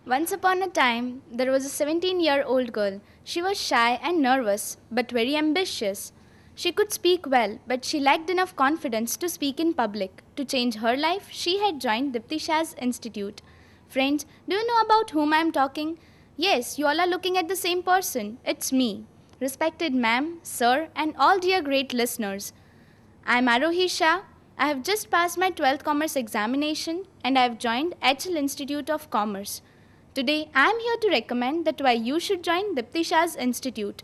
Once upon a time, there was a 17-year-old girl. She was shy and nervous, but very ambitious. She could speak well, but she lacked enough confidence to speak in public. To change her life, she had joined Dipti Shah's Institute. Friends, do you know about whom I am talking? Yes, you all are looking at the same person. It's me. Respected ma'am, sir, and all dear great listeners. I am Arohi Shah. I have just passed my 12th Commerce examination and I have joined HL Institute of Commerce. Today, I am here to recommend that why you should join Dipti Shah's Institute.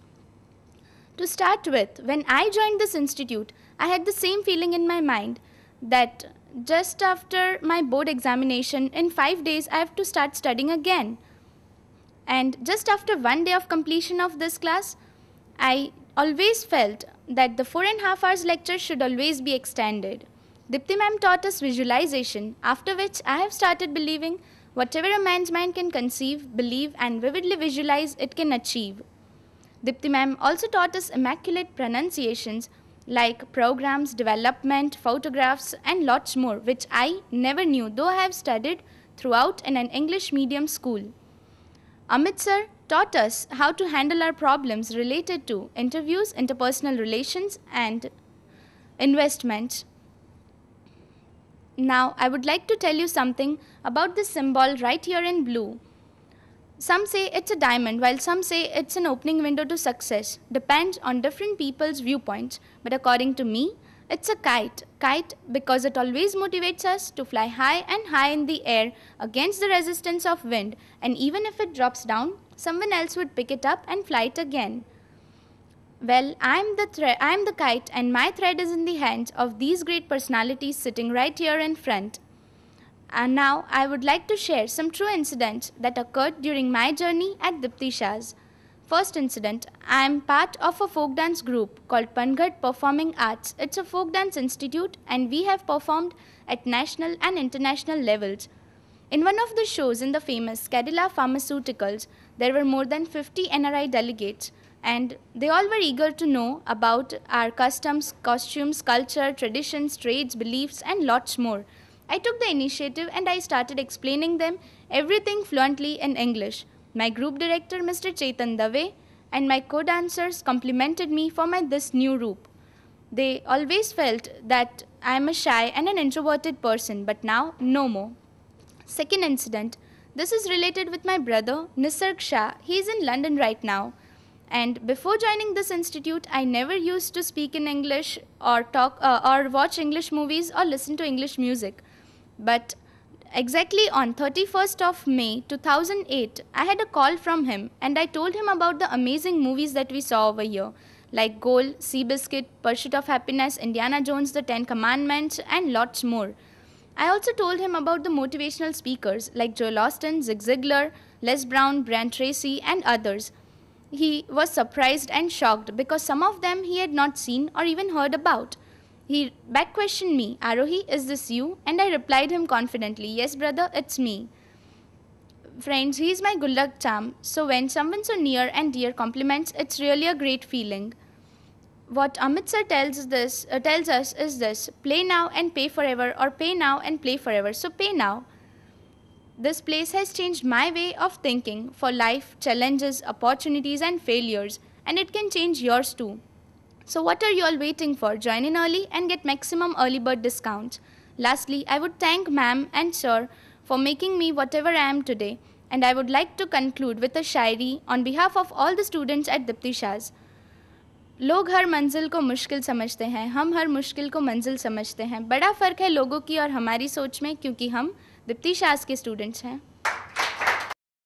To start with, when I joined this institute, I had the same feeling in my mind that just after my board examination, in 5 days, I have to start studying again. And just after 1 day of completion of this class, I always felt that the 4.5 hours lecture should always be extended. Dipti ma'am taught us visualization, after which I have started believing whatever a man's mind can conceive, believe, and vividly visualize, it can achieve. Dipti ma'am also taught us immaculate pronunciations like programs, development, photographs, and lots more, which I never knew, though I have studied throughout in an English medium school. Amit sir taught us how to handle our problems related to interviews, interpersonal relations, and investments. Now, I would like to tell you something about this symbol right here in blue. Some say it's a diamond, while some say it's an opening window to success. Depends on different people's viewpoints. But according to me, it's a kite. Kite because it always motivates us to fly high and high in the air against the resistance of wind. And even if it drops down, someone else would pick it up and fly it again. Well, I am the kite, and my thread is in the hands of these great personalities sitting right here in front. And now I would like to share some true incidents that occurred during my journey at Dipti Shah's. First incident, I am part of a folk dance group called Panghat Performing Arts. It's a folk dance institute and we have performed at national and international levels. In one of the shows in the famous Cadila Pharmaceuticals, there were more than 50 NRI delegates and they all were eager to know about our customs, costumes, culture, traditions, trades, beliefs, and lots more. I took the initiative and I started explaining them everything fluently in English. My group director, Mr. Chetan Dave, and my co-dancers complimented me for this new roop. They always felt that I am a shy and an introverted person, but now no more. Second incident, this is related with my brother, Nisarg Shah. He is in London right now. And before joining this institute, I never used to speak in English or talk or watch English movies or listen to English music. But exactly on 31st of May 2008, I had a call from him and I told him about the amazing movies that we saw over here, like Goal, Seabiscuit, Pursuit of Happiness, Indiana Jones, The Ten Commandments, and lots more. I also told him about the motivational speakers like Joel Austin, Zig Ziglar, Les Brown, Brian Tracy, and others. He was surprised and shocked because some of them he had not seen or even heard about. He back questioned me, Arohi, is this you? And I replied him confidently, yes brother, it's me. Friends, he is my good luck charm, so when someone so near and dear compliments, it's really a great feeling. What Amit sir tells us is this, play now and pay forever or pay now and play forever, so pay now. This place has changed my way of thinking for life, challenges, opportunities and failures, and it can change yours too. So what are you all waiting for? Join in early and get maximum early bird discounts. Lastly, I would thank ma'am and sir for making me whatever I am today, and I would like to conclude with a Shayari on behalf of all the students at Dipti Shah's. लोग हर मंजिल को मुश्किल समझते हैं, हम हर मुश्किल को मंजिल समझते हैं. बड़ा फ़र्क है लोगों की और हमारी सोच में, क्योंकि हम दीप्ति शाह के स्टूडेंट्स हैं.